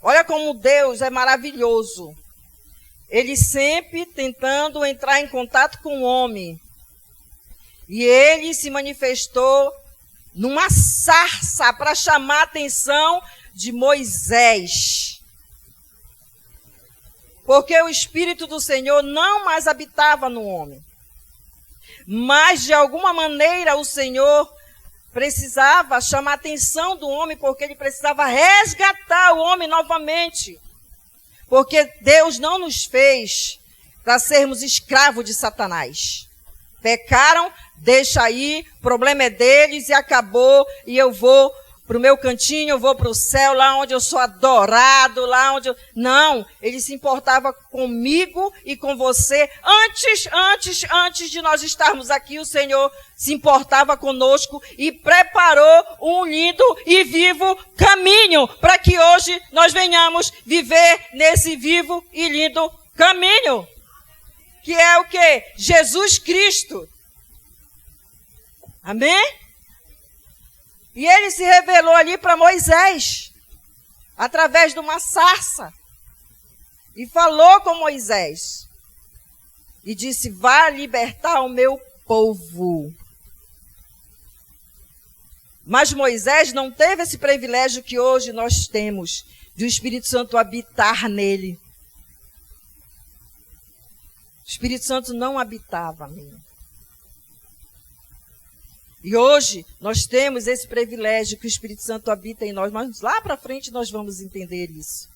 Olha como Deus é maravilhoso. Ele sempre tentando entrar em contato com o homem. E ele se manifestou numa sarça para chamar a atenção de Moisés. Porque o Espírito do Senhor não mais habitava no homem. Mas, de alguma maneira, o Senhor precisava chamar a atenção do homem, porque ele precisava resgatar o homem novamente. Porque Deus não nos fez para sermos escravos de Satanás. Pecaram, deixa aí, o problema é deles e acabou, e eu vou para o meu cantinho, eu vou para o céu, lá onde eu sou adorado, lá onde eu... Não, ele se importava comigo e com você. Antes de nós estarmos aqui, o Senhor se importava conosco e preparou um lindo e vivo caminho para que hoje nós venhamos viver nesse vivo e lindo caminho. Que é o quê? Jesus Cristo. Amém? E ele se revelou ali para Moisés, através de uma sarça. E falou com Moisés. E disse, vá libertar o meu povo. Mas Moisés não teve esse privilégio que hoje nós temos, de o Espírito Santo habitar nele. O Espírito Santo não habitava nele. E hoje nós temos esse privilégio que o Espírito Santo habita em nós, mas lá para frente nós vamos entender isso.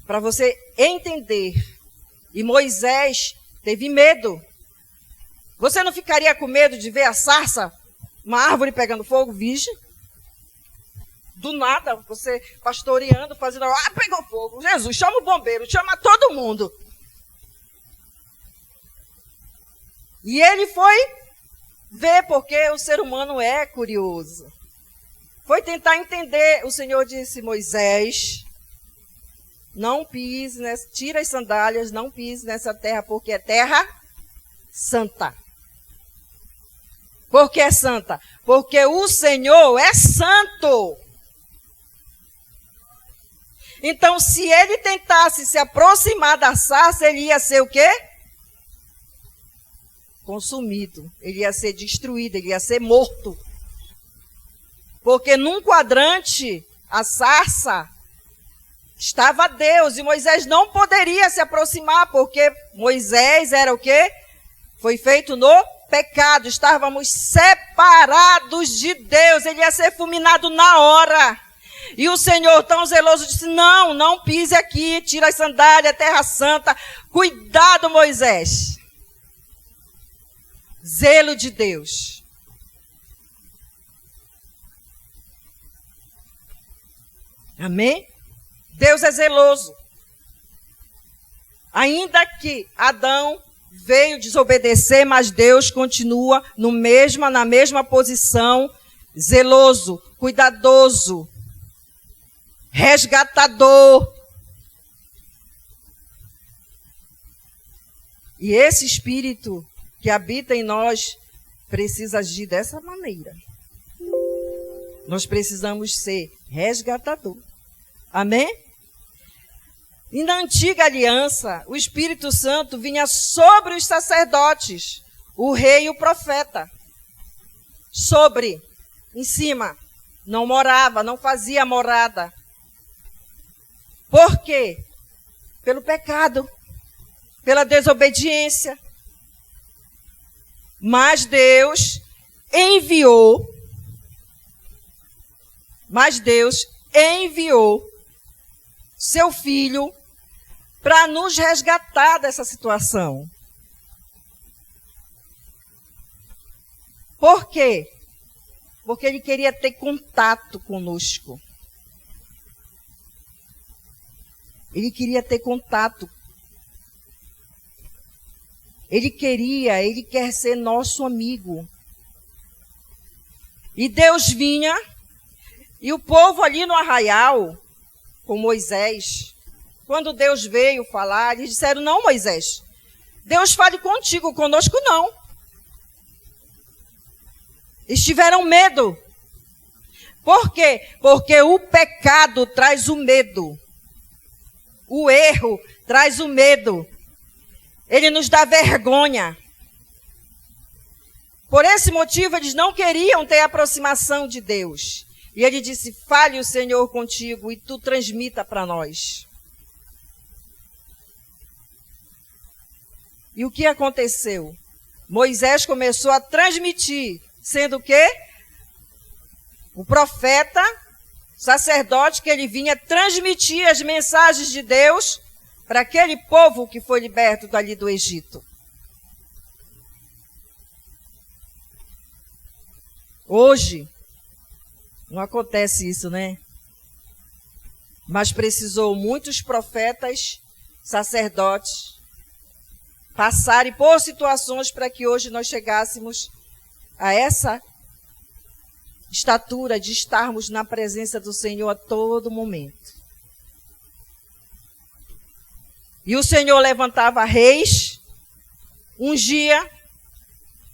Para você entender. E Moisés teve medo. Você não ficaria com medo de ver a sarça, uma árvore pegando fogo, virgem? Do nada, você pastoreando, fazendo, pegou fogo. Jesus, chama o bombeiro, chama todo mundo. E ele foi ver, porque o ser humano é curioso. Foi tentar entender. O Senhor disse, Moisés, não pise, tira as sandálias, não pise nessa terra, porque é terra santa. Por que é santa? Porque o Senhor é santo. Então, se ele tentasse se aproximar da sarça, ele ia ser o quê? Consumido, ele ia ser destruído, ele ia ser morto. Porque num quadrante, a sarça, estava Deus, e Moisés não poderia se aproximar, porque Moisés era o quê? Foi feito no pecado, estávamos separados de Deus, ele ia ser fulminado na hora. E o Senhor, tão zeloso, disse, não pise aqui, tira as sandálias, terra santa, cuidado, Moisés. Zelo de Deus. Amém? Deus é zeloso. Ainda que Adão veio desobedecer, mas Deus continua na mesma posição, zeloso, cuidadoso, resgatador. E esse Espírito que habita em nós, precisa agir dessa maneira. Nós precisamos ser resgatador. Amém? E na antiga aliança, o Espírito Santo vinha sobre os sacerdotes, o rei e o profeta. Em cima. Não morava, não fazia morada. Por quê? Pelo pecado, pela desobediência. Mas Deus enviou seu Filho para nos resgatar dessa situação. Por quê? Porque ele queria ter contato conosco. Ele queria ter contato. Ele quer ser nosso amigo. E Deus vinha, e o povo ali no arraial, com Moisés, quando Deus veio falar, eles disseram, não, Moisés, Deus fale contigo, conosco não. Eles tiveram medo. Por quê? Porque o pecado traz o medo. O erro traz o medo. Ele nos dá vergonha. Por esse motivo, eles não queriam ter aproximação de Deus. E ele disse, fale o Senhor contigo e tu transmita para nós. E o que aconteceu? Moisés começou a transmitir, sendo o quê? O profeta, sacerdote, que ele vinha transmitir as mensagens de Deus para aquele povo que foi liberto dali do Egito. Hoje, não acontece isso, né? Mas precisou muitos profetas, sacerdotes, passarem por situações para que hoje nós chegássemos a essa estatura de estarmos na presença do Senhor a todo momento. E o Senhor levantava reis, ungia,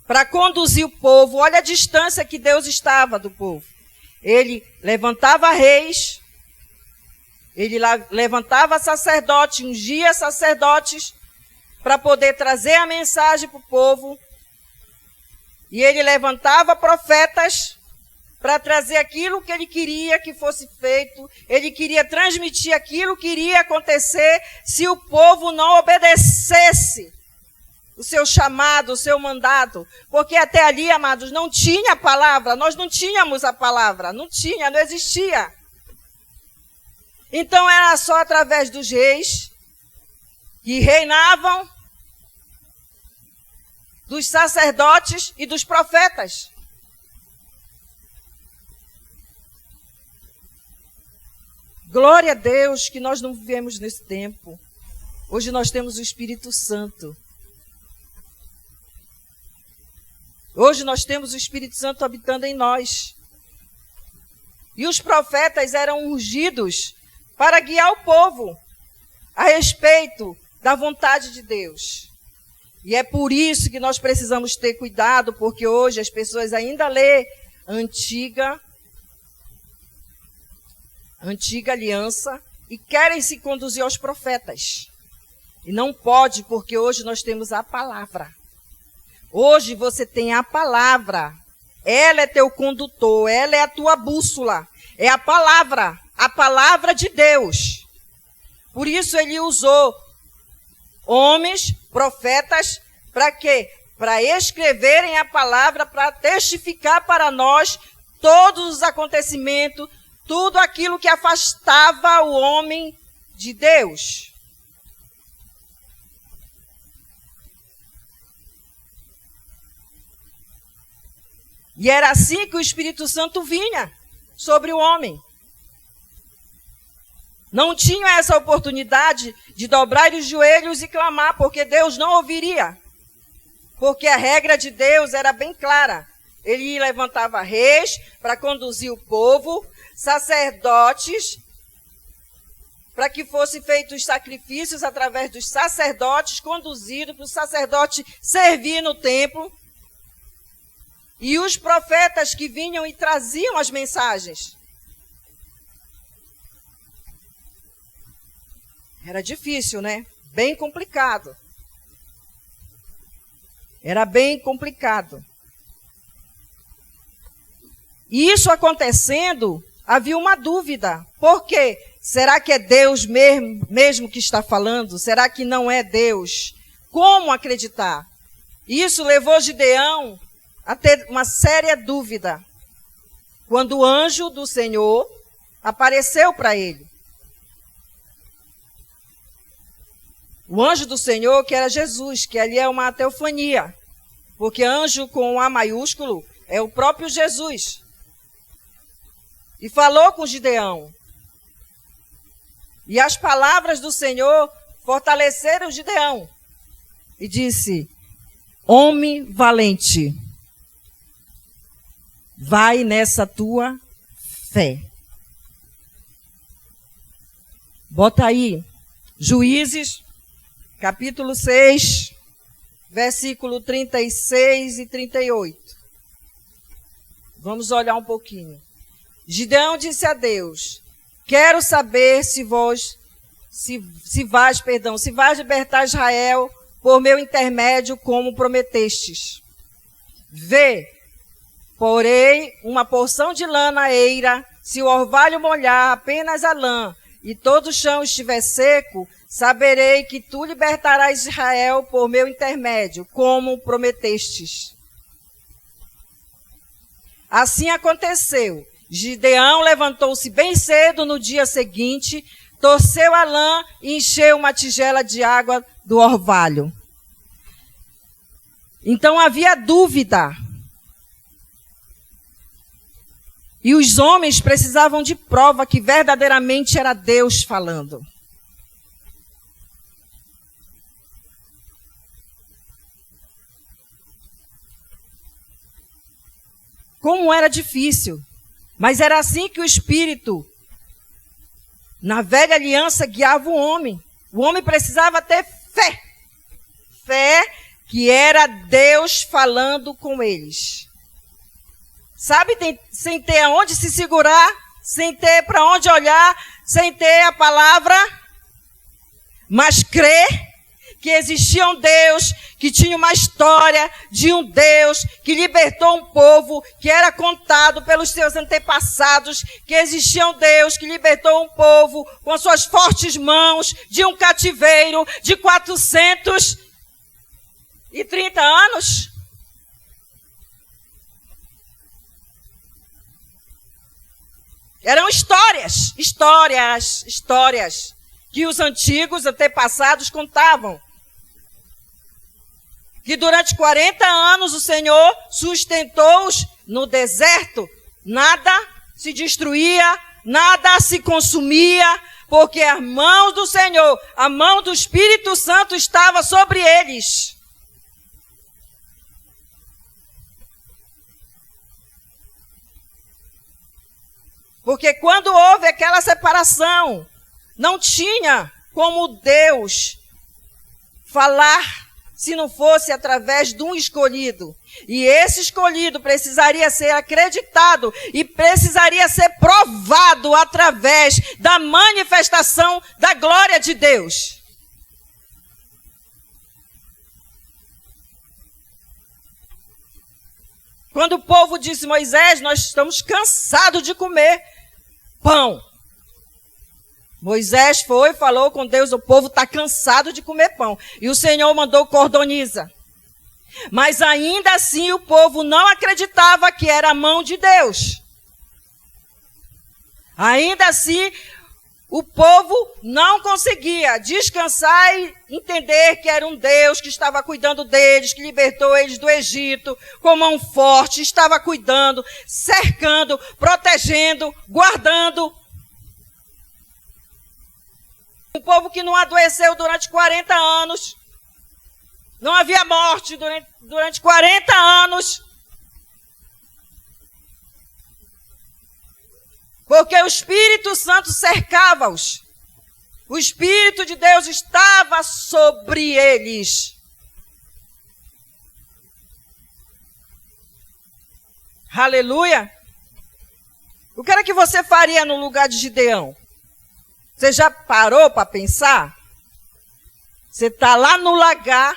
para conduzir o povo. Olha a distância que Deus estava do povo. Ele levantava reis, ele levantava sacerdotes, ungia sacerdotes, para poder trazer a mensagem para o povo. E ele levantava profetas para trazer aquilo que ele queria que fosse feito. Ele queria transmitir aquilo que iria acontecer se o povo não obedecesse o seu chamado, o seu mandato. Porque até ali, amados, não tinha a palavra. Nós não tínhamos a palavra. Não existia. Então era só através dos reis que reinavam, dos sacerdotes e dos profetas. Glória a Deus que nós não vivemos nesse tempo. Hoje nós temos o Espírito Santo. Hoje nós temos o Espírito Santo habitando em nós. E os profetas eram ungidos para guiar o povo a respeito da vontade de Deus. E é por isso que nós precisamos ter cuidado, porque hoje as pessoas ainda lêem antiga aliança e querem se conduzir aos profetas. E não pode, porque hoje nós temos a palavra. Hoje você tem a palavra. Ela é teu condutor, ela é a tua bússola. É a palavra de Deus. Por isso ele usou homens, profetas, para quê? Para escreverem a palavra, para testificar para nós todos os acontecimentos, tudo aquilo que afastava o homem de Deus. E era assim que o Espírito Santo vinha sobre o homem. Não tinha essa oportunidade de dobrar os joelhos e clamar, porque Deus não ouviria. Porque a regra de Deus era bem clara. Ele levantava reis para conduzir o povo, sacerdotes, para que fossem feitos os sacrifícios através dos sacerdotes, conduzidos para o sacerdote servir no templo. E os profetas que vinham e traziam as mensagens. Era difícil, né? Bem complicado. Era bem complicado. E isso acontecendo, havia uma dúvida. Por quê? Será que é Deus mesmo que está falando? Será que não é Deus? Como acreditar? Isso levou Gideão a ter uma séria dúvida. Quando o anjo do Senhor apareceu para ele. O anjo do Senhor, que era Jesus, que ali é uma teofania. Porque anjo com A maiúsculo é o próprio Jesus. E falou com Gideão. E as palavras do Senhor fortaleceram Gideão. E disse, homem valente, vai nessa tua fé. Bota aí, Juízes, capítulo 6, versículo 36 e 38. Vamos olhar um pouquinho. Gideão disse a Deus: quero saber se vais libertar Israel por meu intermédio, como prometestes. Vê, porei uma porção de lã na eira, se o orvalho molhar apenas a lã, e todo o chão estiver seco, saberei que tu libertarás Israel por meu intermédio, como prometestes. Assim aconteceu. Gideão levantou-se bem cedo no dia seguinte, torceu a lã e encheu uma tigela de água do orvalho. Então havia dúvida. E os homens precisavam de prova que verdadeiramente era Deus falando. Como era difícil. Mas era assim que o Espírito, na velha aliança, guiava o homem. O homem precisava ter fé. Fé que era Deus falando com eles. Sabe, sem ter aonde se segurar, sem ter para onde olhar, sem ter a palavra, mas crer que existia um Deus, que tinha uma história de um Deus que libertou um povo que era contado pelos seus antepassados, que existia um Deus que libertou um povo com suas fortes mãos de um cativeiro de 430 anos. Eram histórias que os antigos antepassados contavam. Que durante 40 anos o Senhor sustentou-os no deserto. Nada se destruía, nada se consumia, porque a mão do Senhor, a mão do Espírito Santo estava sobre eles. Porque quando houve aquela separação, não tinha como Deus falar se não fosse através de um escolhido. E esse escolhido precisaria ser acreditado e precisaria ser provado através da manifestação da glória de Deus. Quando o povo disse: Moisés, nós estamos cansados de comer pão. Moisés foi, falou com Deus, o povo está cansado de comer pão. E o Senhor mandou cordoniza. Mas ainda assim o povo não acreditava que era a mão de Deus. Ainda assim o povo não conseguia descansar e entender que era um Deus que estava cuidando deles, que libertou eles do Egito com mão forte, estava cuidando, cercando, protegendo, guardando. Um povo que não adoeceu durante 40 anos. Não havia morte durante 40 anos. Porque o Espírito Santo cercava-os. O Espírito de Deus estava sobre eles. Aleluia. O que era que você faria no lugar de Gideão? Você já parou para pensar? Você está lá no lagar,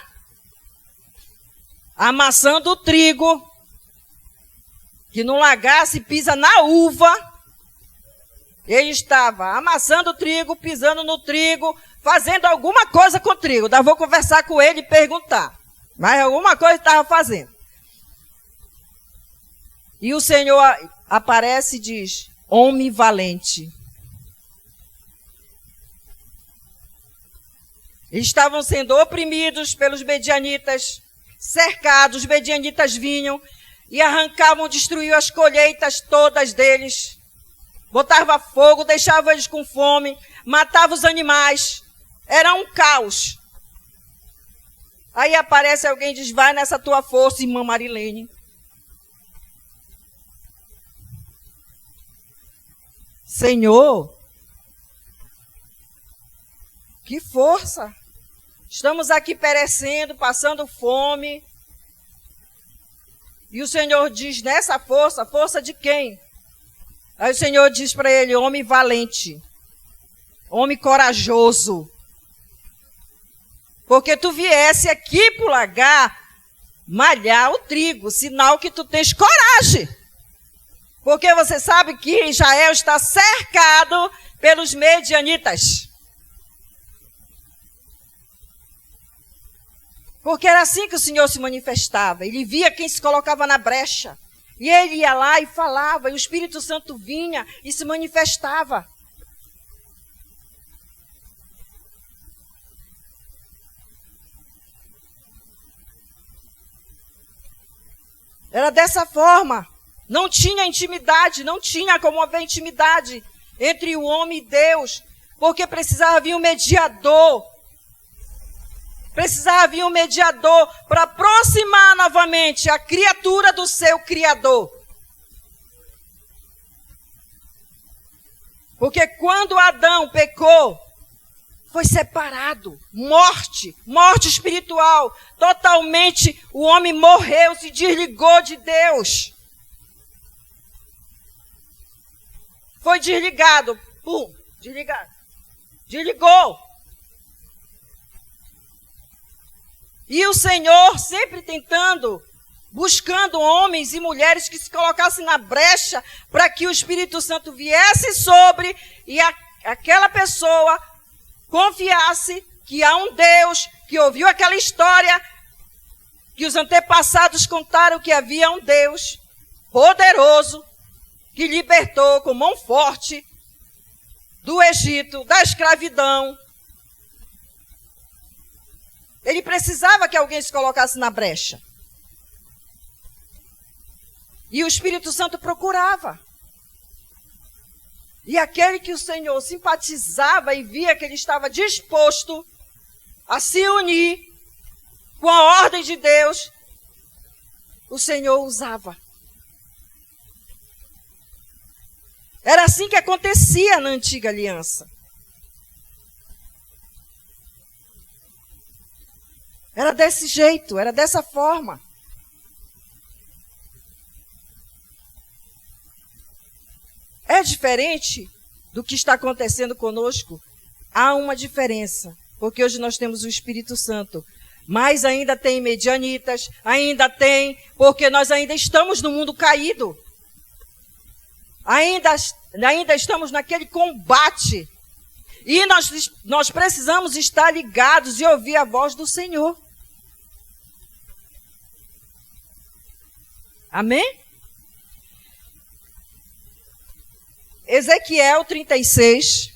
amassando o trigo, que no lagar se pisa na uva. Ele estava amassando o trigo, pisando no trigo, fazendo alguma coisa com o trigo. Daí vou conversar com ele e perguntar. Mas alguma coisa estava fazendo. E o Senhor aparece e diz: homem valente. Eles estavam sendo oprimidos pelos medianitas, cercados. Os medianitas vinham e arrancavam, destruíam as colheitas todas deles. Botava fogo, deixava eles com fome, matava os animais. Era um caos. Aí aparece alguém e diz: vai nessa tua força, irmã Marilene. Senhor, que força. Estamos aqui perecendo, passando fome. E o Senhor diz: nessa força, força de quem? Aí o Senhor diz para ele, homem valente, homem corajoso, porque tu viesse aqui pro lagar malhar o trigo, sinal que tu tens coragem. Porque você sabe que Israel está cercado pelos medianitas. Porque era assim que o Senhor se manifestava. Ele via quem se colocava na brecha. E ele ia lá e falava, e o Espírito Santo vinha e se manifestava. Era dessa forma. Não tinha intimidade, não tinha como haver intimidade entre o homem e Deus, porque precisava vir um mediador. Precisava vir um mediador para aproximar novamente a criatura do seu Criador. Porque quando Adão pecou, foi separado, morte espiritual. Totalmente o homem morreu, se desligou de Deus. Foi desligado, desligado. Desligou. E o Senhor sempre tentando, buscando homens e mulheres que se colocassem na brecha para que o Espírito Santo viesse sobre e aquela pessoa confiasse que há um Deus, que ouviu aquela história, que os antepassados contaram que havia um Deus poderoso, que libertou com mão forte do Egito, da escravidão. Ele precisava que alguém se colocasse na brecha. E o Espírito Santo procurava. E aquele que o Senhor simpatizava e via que ele estava disposto a se unir com a ordem de Deus, o Senhor usava. Era assim que acontecia na antiga aliança. Era desse jeito, era dessa forma. É diferente do que está acontecendo conosco? Há uma diferença, porque hoje nós temos o Espírito Santo, mas ainda tem medianitas, ainda tem, porque nós ainda estamos no mundo caído. Ainda estamos naquele combate. E nós precisamos estar ligados e ouvir a voz do Senhor. Amém? Ezequiel 36.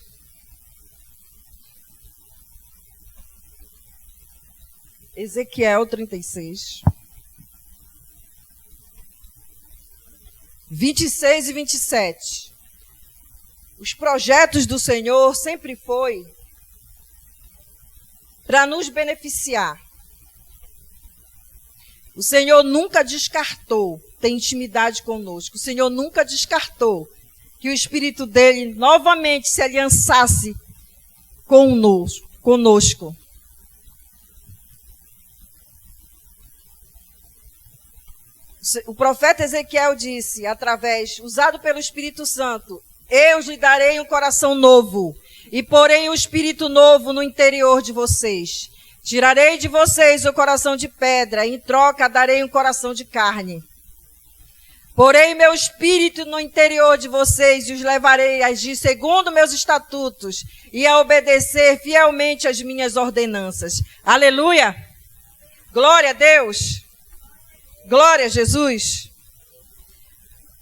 Ezequiel 36. 26 e 27. Os projetos do Senhor sempre foi para nos beneficiar. O Senhor nunca descartou ter intimidade conosco. O Senhor nunca descartou que o Espírito dele novamente se aliançasse conosco. O profeta Ezequiel disse, usado pelo Espírito Santo, eu lhe darei um coração novo e porei um espírito novo no interior de vocês. Tirarei de vocês o coração de pedra, e em troca darei um coração de carne. Porei meu espírito no interior de vocês e os levarei a agir segundo meus estatutos e a obedecer fielmente as minhas ordenanças. Aleluia! Glória a Deus! Glória a Jesus!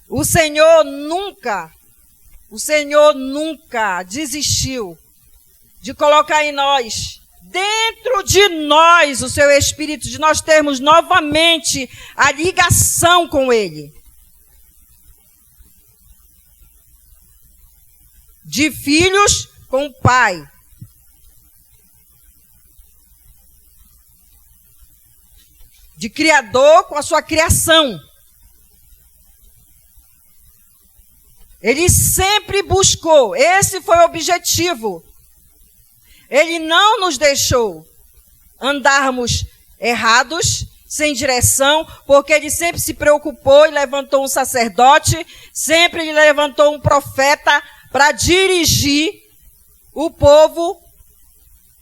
O Senhor nunca desistiu de colocar em nós, dentro de nós, o seu Espírito, de nós termos novamente a ligação com Ele. De filhos com o Pai. De Criador com a sua criação. Ele sempre buscou, esse foi o objetivo. Ele não nos deixou andarmos errados, sem direção, porque ele sempre se preocupou e levantou um sacerdote, sempre ele levantou um profeta para dirigir o povo,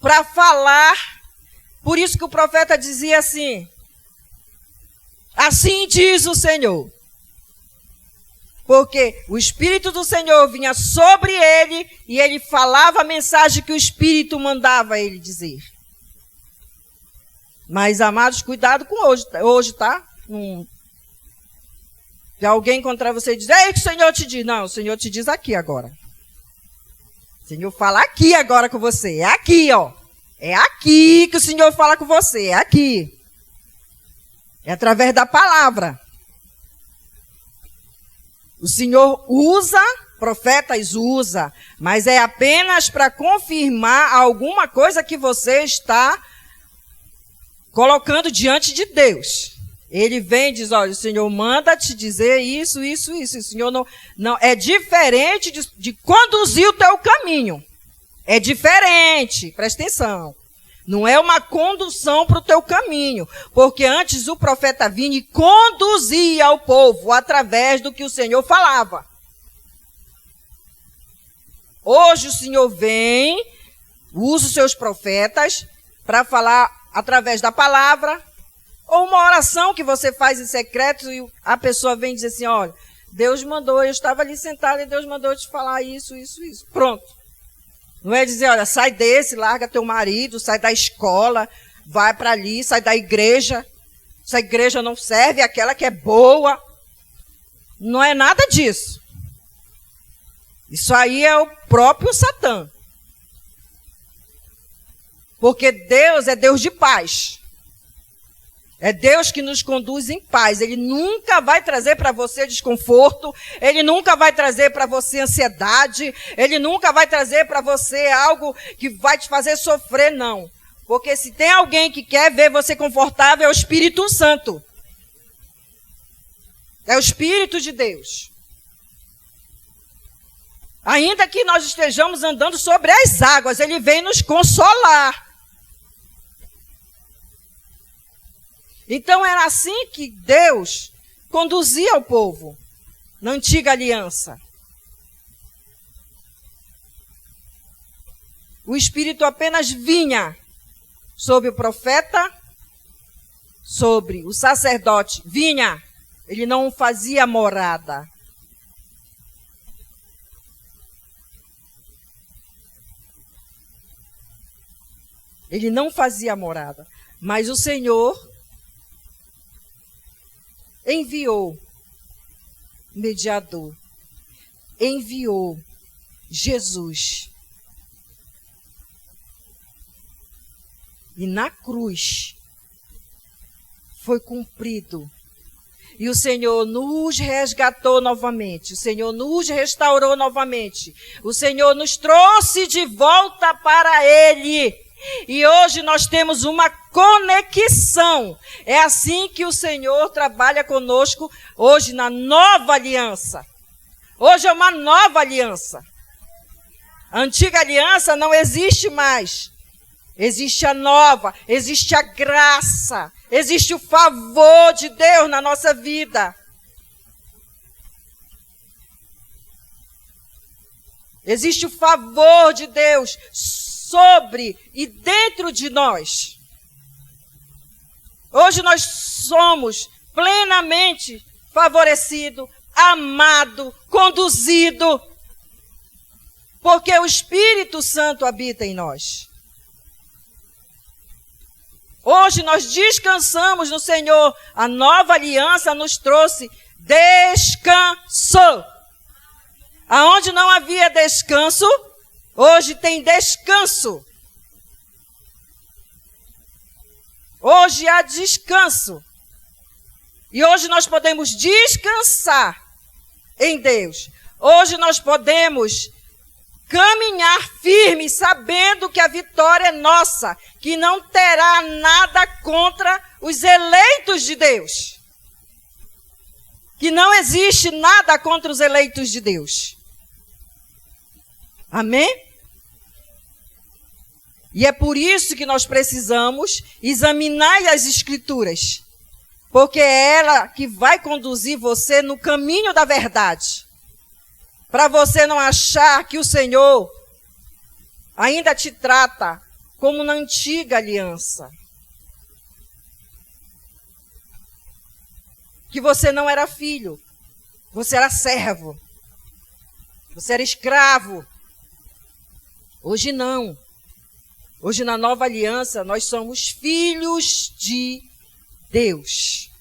para falar. Por isso que o profeta dizia assim: assim diz o Senhor. Porque o Espírito do Senhor vinha sobre ele e ele falava a mensagem que o Espírito mandava ele dizer. Mas, amados, cuidado com hoje, tá? Se alguém encontrar você e dizer: ei, que o Senhor te diz. Não, o Senhor te diz aqui agora. O Senhor fala aqui agora com você. É aqui, ó. É aqui que o Senhor fala com você. É aqui. É através da palavra. O Senhor usa, profetas usa, mas é apenas para confirmar alguma coisa que você está colocando diante de Deus. Ele vem e diz: olha, o Senhor manda te dizer isso. O Senhor não é diferente de conduzir o teu caminho. É diferente, presta atenção. Não é uma condução para o teu caminho, porque antes o profeta vinha e conduzia o povo através do que o Senhor falava. Hoje o Senhor vem, usa os seus profetas para falar através da palavra, ou uma oração que você faz em secreto e a pessoa vem dizer assim: olha, Deus mandou, eu estava ali sentado e Deus mandou te falar isso. Pronto. Não é dizer: olha, sai desse, larga teu marido, sai da escola, vai para ali, sai da igreja. Essa igreja não serve, aquela que é boa. Não é nada disso. Isso aí é o próprio Satã. Porque Deus é Deus de paz. É Deus que nos conduz em paz. Ele nunca vai trazer para você desconforto. Ele nunca vai trazer para você ansiedade. Ele nunca vai trazer para você algo que vai te fazer sofrer, não. Porque se tem alguém que quer ver você confortável, é o Espírito Santo. É o Espírito de Deus. Ainda que nós estejamos andando sobre as águas, Ele vem nos consolar. Então era assim que Deus conduzia o povo na antiga aliança. O Espírito apenas vinha sobre o profeta, sobre o sacerdote. Vinha, ele não fazia morada. Ele não fazia morada. Mas o Senhor enviou mediador, enviou Jesus. E na cruz foi cumprido. E o Senhor nos resgatou novamente, o Senhor nos restaurou novamente, o Senhor nos trouxe de volta para Ele. E hoje nós temos uma conexão. É assim que o Senhor trabalha conosco hoje na nova aliança. Hoje é uma nova aliança. A antiga aliança não existe mais. Existe a nova, existe a graça, existe o favor de Deus na nossa vida. Existe o favor de Deus sobre e dentro de nós. Hoje nós somos plenamente favorecidos, amados, conduzidos, porque o Espírito Santo habita em nós. Hoje nós descansamos no Senhor. A nova aliança nos trouxe descanso. Aonde não havia descanso, hoje tem descanso. Hoje há descanso. E hoje nós podemos descansar em Deus. Hoje nós podemos caminhar firme, sabendo que a vitória é nossa, que não terá nada contra os eleitos de Deus. Que não existe nada contra os eleitos de Deus. Amém? E é por isso que nós precisamos examinar as Escrituras Porque é ela que vai conduzir você no caminho da verdade. Para você não achar que o Senhor ainda te trata como na antiga aliança. Que você não era filho, você era servo, você era escravo. Hoje não. Hoje na nova aliança nós somos filhos de Deus.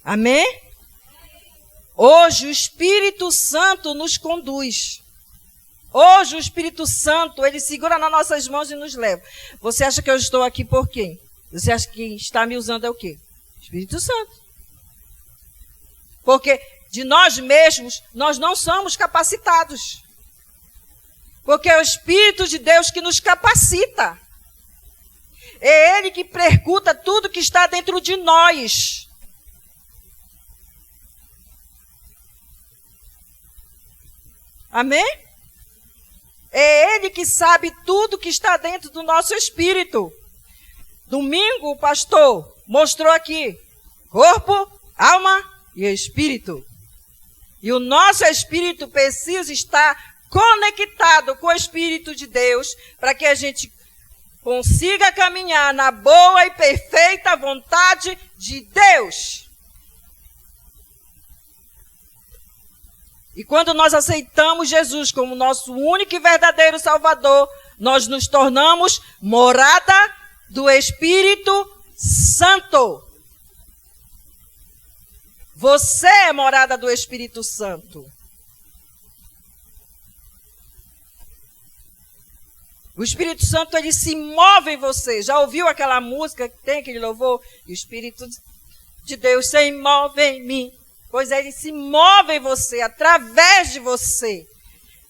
Amém? Hoje o Espírito Santo nos conduz. Hoje o Espírito Santo, ele segura nas nossas mãos e nos leva. Você acha que eu estou aqui por quem? Você acha que está me usando é o quê? Espírito Santo. Porque de nós mesmos, nós não somos capacitados. Porque é o Espírito de Deus que nos capacita. É Ele que percuta tudo que está dentro de nós. Amém? É Ele que sabe tudo que está dentro do nosso espírito. Domingo, o pastor mostrou aqui: corpo, alma e espírito. E o nosso espírito precisa estar conectado com o Espírito de Deus para que a gente consiga caminhar na boa e perfeita vontade de Deus. E quando nós aceitamos Jesus como nosso único e verdadeiro Salvador, nós nos tornamos morada do Espírito Santo. Você é morada do Espírito Santo. O Espírito Santo, ele se move em você. Já ouviu aquela música que tem aquele louvor? E o Espírito de Deus se move em mim. Pois ele se move em você, através de você.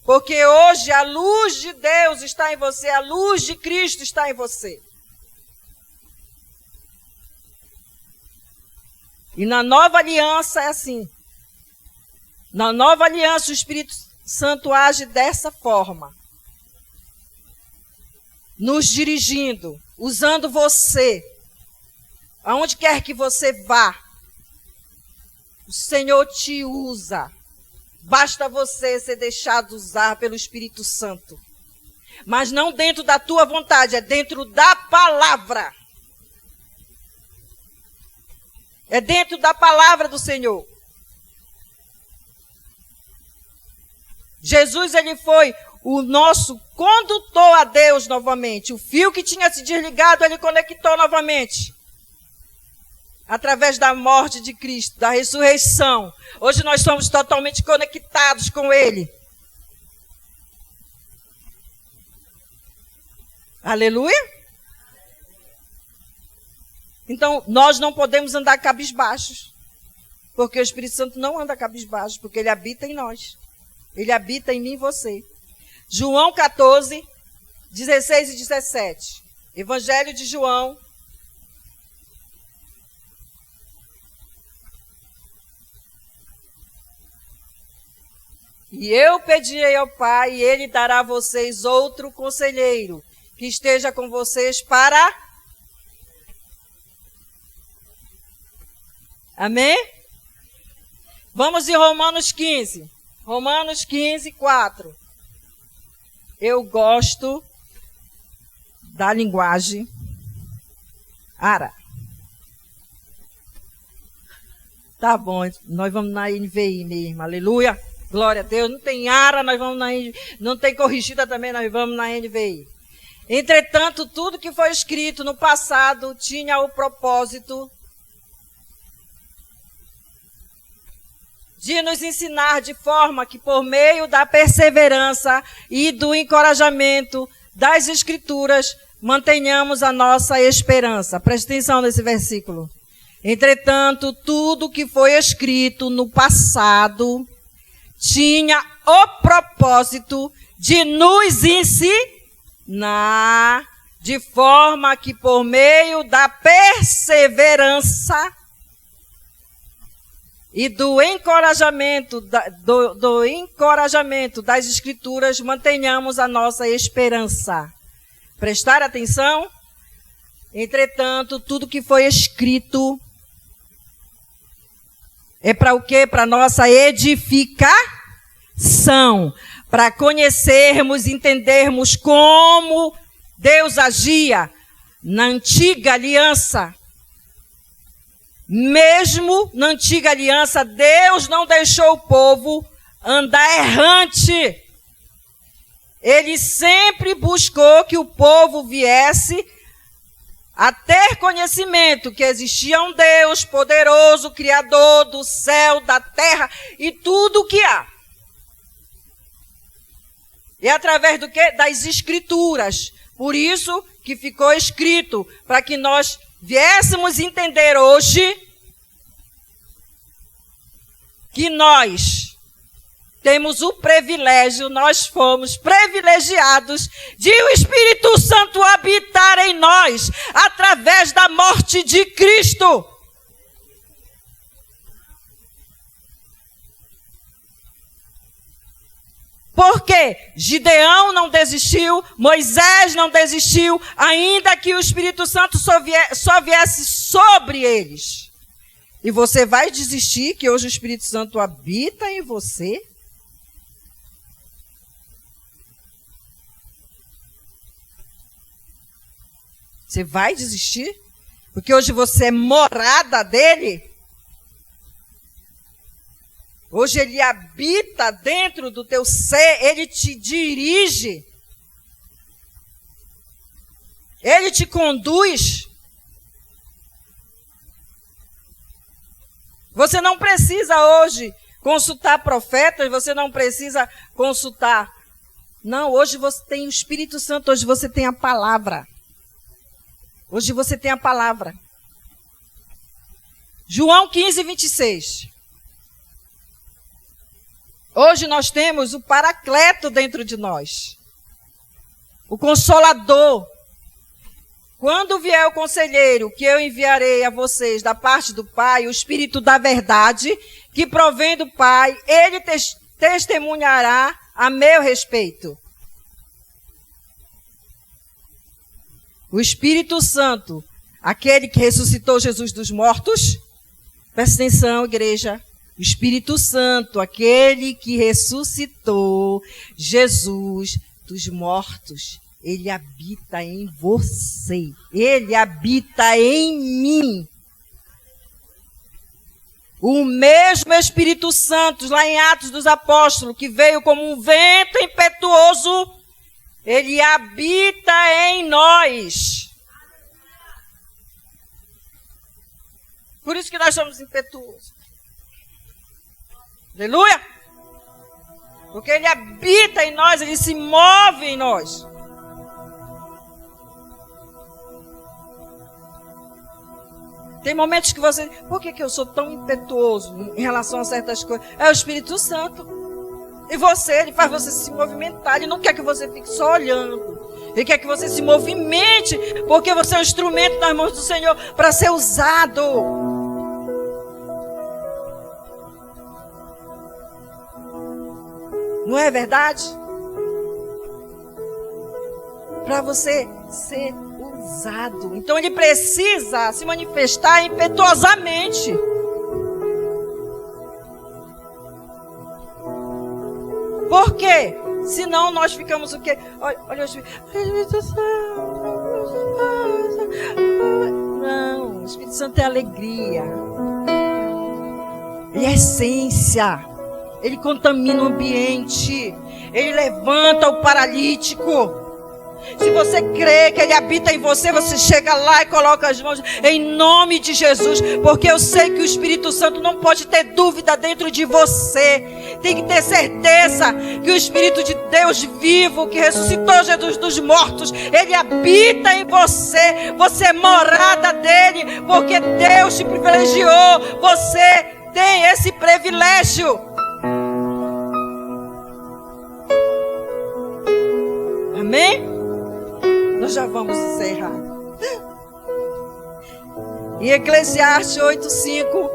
Porque hoje a luz de Deus está em você, a luz de Cristo está em você. E na nova aliança é assim. Na nova aliança o Espírito Santo age dessa forma. Nos dirigindo, usando você. Aonde quer que você vá. O Senhor te usa. Basta você ser deixado usar pelo Espírito Santo. Mas não dentro da tua vontade, é dentro da palavra. É dentro da palavra do Senhor. Jesus, ele foi o nosso condutor a Deus novamente. O fio que tinha se desligado, ele conectou novamente. Através da morte de Cristo, da ressurreição. Hoje nós somos totalmente conectados com Ele. Aleluia? Então, nós não podemos andar cabisbaixos. Porque o Espírito Santo não anda cabisbaixo, porque Ele habita em nós. Ele habita em mim e você. João 14, 16 e 17. Evangelho de João. E eu pedirei ao Pai, e Ele dará a vocês outro conselheiro, que esteja com vocês para... Amém? Vamos em Romanos 15. Romanos 15, 4. Eu gosto da linguagem ara. Tá bom, nós vamos na NVI mesmo, aleluia. Glória a Deus, não tem ara, nós vamos na NVI. Não tem corrigida também, nós vamos na NVI. Entretanto, tudo que foi escrito no passado tinha o propósito de nos ensinar de forma que, por meio da perseverança e do encorajamento das Escrituras, mantenhamos a nossa esperança. Preste atenção nesse versículo. Entretanto, tudo que foi escrito no passado tinha o propósito de nos ensinar de forma que, por meio da perseverança e do encorajamento, encorajamento das Escrituras, mantenhamos a nossa esperança. Prestar atenção? Entretanto, tudo que foi escrito é para o quê? Para nossa edificação, para conhecermos, entendermos como Deus agia na antiga aliança. Mesmo na antiga aliança, Deus não deixou o povo andar errante. Ele sempre buscou que o povo viesse a ter conhecimento que existia um Deus poderoso, criador do céu, da terra e tudo o que há. E através do quê? Das escrituras. Por isso que ficou escrito, para que nós viéssemos entender hoje que nós temos o privilégio, nós fomos privilegiados de o Espírito Santo habitar em nós, através da morte de Cristo. Porque Gideão não desistiu, Moisés não desistiu, ainda que o Espírito Santo só viesse sobre eles. E você vai desistir que hoje o Espírito Santo habita em você? Você vai desistir? Porque hoje você é morada dele? Hoje ele habita dentro do teu ser, ele te dirige. Ele te conduz. Você não precisa hoje consultar profetas, você não precisa consultar. Não, hoje você tem o Espírito Santo, hoje você tem a palavra. Hoje você tem a palavra. João 15, 26. Hoje nós temos o Paracleto dentro de nós. O Consolador. Quando vier o Conselheiro, que eu enviarei a vocês da parte do Pai, o Espírito da verdade, que provém do Pai, ele testemunhará a meu respeito. O Espírito Santo, aquele que ressuscitou Jesus dos mortos, presta atenção, igreja. O Espírito Santo, aquele que ressuscitou Jesus dos mortos, ele habita em você. Ele habita em mim. O mesmo Espírito Santo, lá em Atos dos Apóstolos, que veio como um vento impetuoso, ele habita em nós. Por isso que nós somos impetuosos. Aleluia! Porque ele habita em nós, ele se move em nós. Tem momentos que você... Por que eu sou tão impetuoso em relação a certas coisas? É o Espírito Santo. E você, ele faz você se movimentar. Ele não quer que você fique só olhando. Ele quer que você se movimente. Porque você é um instrumento nas mãos do Senhor para ser usado. Não é verdade? Para você ser usado. Então ele precisa se manifestar impetuosamente. Por quê? Senão nós ficamos o quê? Olha o Espírito Santo. Não, o Espírito Santo é alegria. Ele é essência. Ele contamina o ambiente. Ele levanta o paralítico. Se você crê que ele habita em você, você chega lá e coloca as mãos em nome de Jesus. Porque eu sei que o Espírito Santo não pode ter dúvida dentro de você. Tem que ter certeza que o Espírito de Deus vivo, que ressuscitou Jesus dos mortos, ele habita em você. Você é morada dele, porque Deus te privilegiou. Você tem esse privilégio. Amém? Nós já vamos encerrar. Em Eclesiastes 8:5.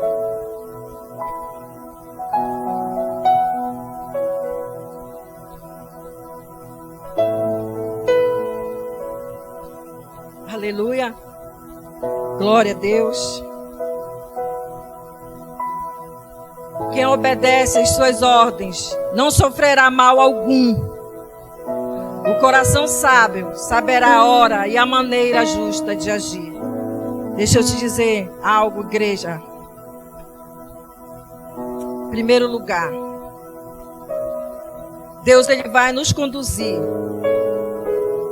Aleluia. Glória a Deus. Quem obedece às suas ordens não sofrerá mal algum. O coração sábio saberá a hora e a maneira justa de agir. Deixa eu te dizer algo, igreja. Em primeiro lugar, Deus ele vai nos conduzir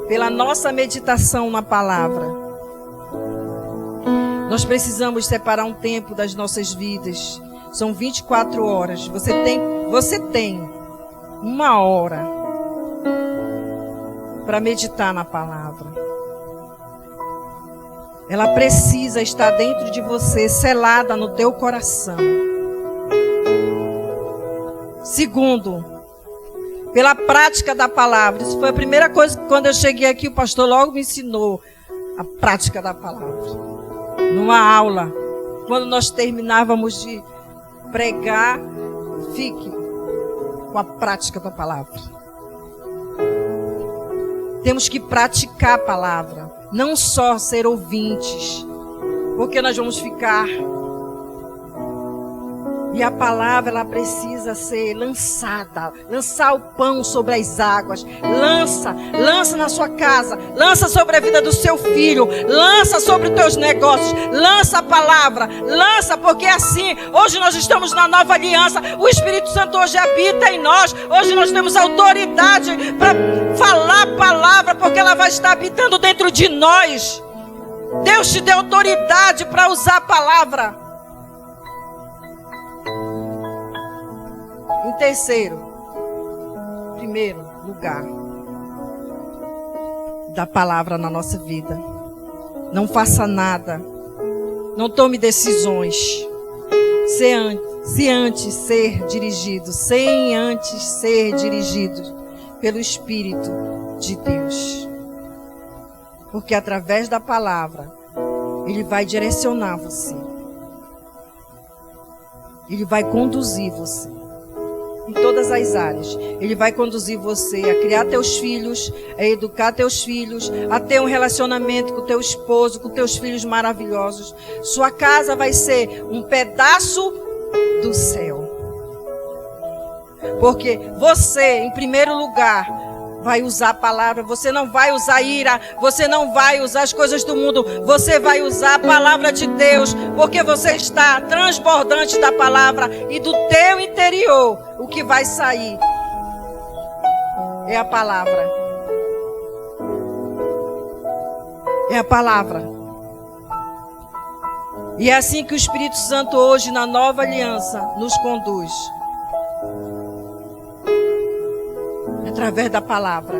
pela nossa meditação na palavra. Nós precisamos separar um tempo das nossas vidas. São 24 horas. Você tem 1 hora para meditar na palavra. Ela precisa estar dentro de você, selada no teu coração. Segundo, pela prática da palavra. Isso foi a primeira coisa que quando eu cheguei aqui, o pastor logo me ensinou a prática da palavra. Numa aula, quando nós terminávamos de pregar, fique com a prática da palavra. Temos que praticar a palavra, não só ser ouvintes, porque nós vamos ficar. E a palavra, ela precisa ser lançada, lançar o pão sobre as águas. Lança na sua casa, lança sobre a vida do seu filho, lança sobre os teus negócios, lança a palavra, lança, porque assim, hoje nós estamos na nova aliança, o Espírito Santo hoje habita em nós, hoje nós temos autoridade para falar a palavra, porque ela vai estar habitando dentro de nós. Deus te deu autoridade para usar a palavra. Em primeiro lugar, da palavra na nossa vida. Não faça nada, não tome decisões sem antes ser dirigido pelo Espírito de Deus. Porque através da palavra, Ele vai direcionar você. Ele vai conduzir você. Em todas as áreas. Ele vai conduzir você a criar teus filhos, a educar teus filhos, a ter um relacionamento com teu esposo, com teus filhos maravilhosos. Sua casa vai ser um pedaço do céu. Porque você, em primeiro lugar, vai usar a palavra. Você não vai usar ira, você não vai usar as coisas do mundo, você vai usar a palavra de Deus, porque você está transbordante da palavra e do teu interior. O que vai sair é a palavra. É a palavra. E é assim que o Espírito Santo hoje, na nova aliança, nos conduz. Através da palavra.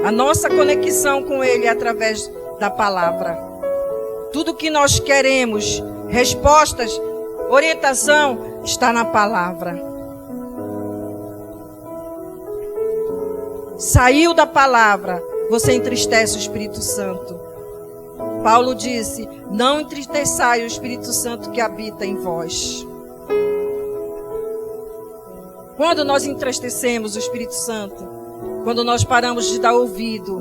A nossa conexão com Ele é através da palavra. Tudo que nós queremos, respostas, orientação, está na palavra. Saiu da palavra, você entristece o Espírito Santo. Paulo disse: não entristeçai o Espírito Santo que habita em vós. Quando nós entristecemos o Espírito Santo, quando nós paramos de dar ouvido,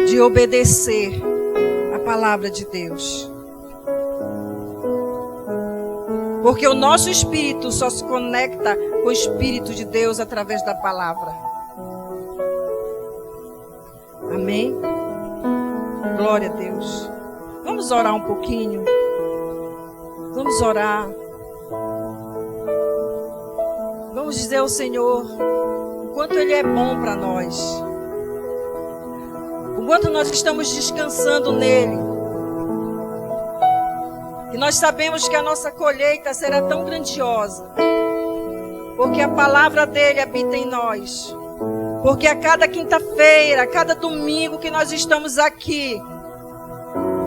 de obedecer a palavra de Deus. Porque o nosso espírito só se conecta com o Espírito de Deus através da palavra. Amém? Glória a Deus. Vamos orar um pouquinho. Vamos orar. Vamos dizer ao Senhor o quanto Ele é bom para nós. O quanto nós estamos descansando nele. E nós sabemos que a nossa colheita será tão grandiosa. Porque a palavra dele habita em nós. Porque a cada quinta-feira, a cada domingo que nós estamos aqui,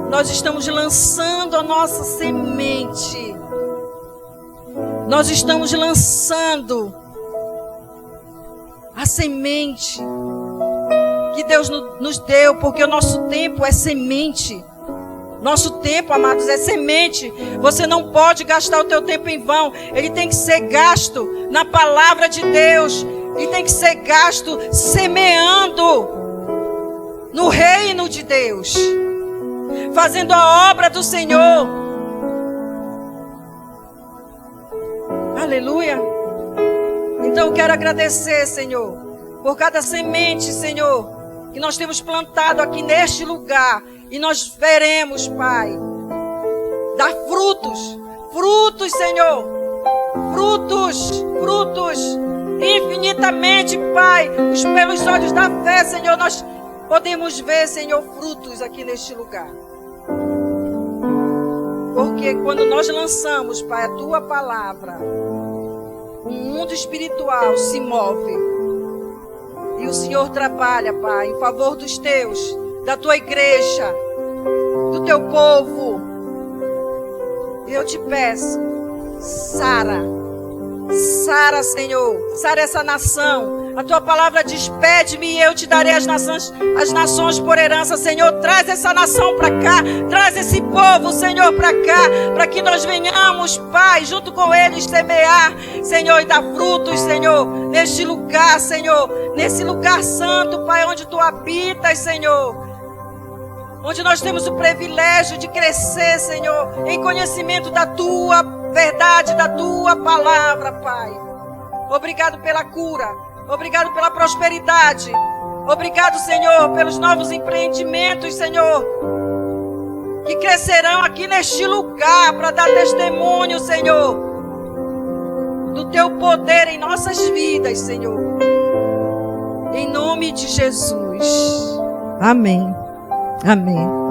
nós estamos lançando a nossa semente. Nós estamos lançando a semente que Deus nos deu, porque o nosso tempo é semente. Nosso tempo, amados, é semente. Você não pode gastar o teu tempo em vão. Ele tem que ser gasto na palavra de Deus. Ele tem que ser gasto semeando no reino de Deus. fazendo a obra do Senhor. Aleluia. Então eu quero agradecer, Senhor, por cada semente, Senhor, que nós temos plantado aqui neste lugar. E nós veremos, Pai, dar frutos. Frutos, Senhor. Frutos. Infinitamente, Pai. Pelos olhos da fé, Senhor, nós podemos ver, Senhor, frutos aqui neste lugar. Porque quando nós lançamos, Pai, a Tua palavra, o mundo espiritual se move. E o Senhor trabalha, Pai, em favor dos Teus, da Tua igreja, do Teu povo. E eu te peço, sara, Senhor, sara essa nação. A Tua palavra diz, pede-me e eu te darei as nações por herança. Senhor, traz essa nação para cá, traz esse povo, Senhor, para cá, para que nós venhamos, Pai, junto com eles semear, Senhor, e dar frutos, Senhor, neste lugar, Senhor, nesse lugar santo, Pai, onde Tu habitas, Senhor, onde nós temos o privilégio de crescer, Senhor, em conhecimento da Tua verdade, da Tua palavra, Pai. Obrigado pela cura. Obrigado pela prosperidade. Obrigado, Senhor, pelos novos empreendimentos, Senhor, que crescerão aqui neste lugar para dar testemunho, Senhor, do Teu poder em nossas vidas, Senhor. Em nome de Jesus. Amém. Amém.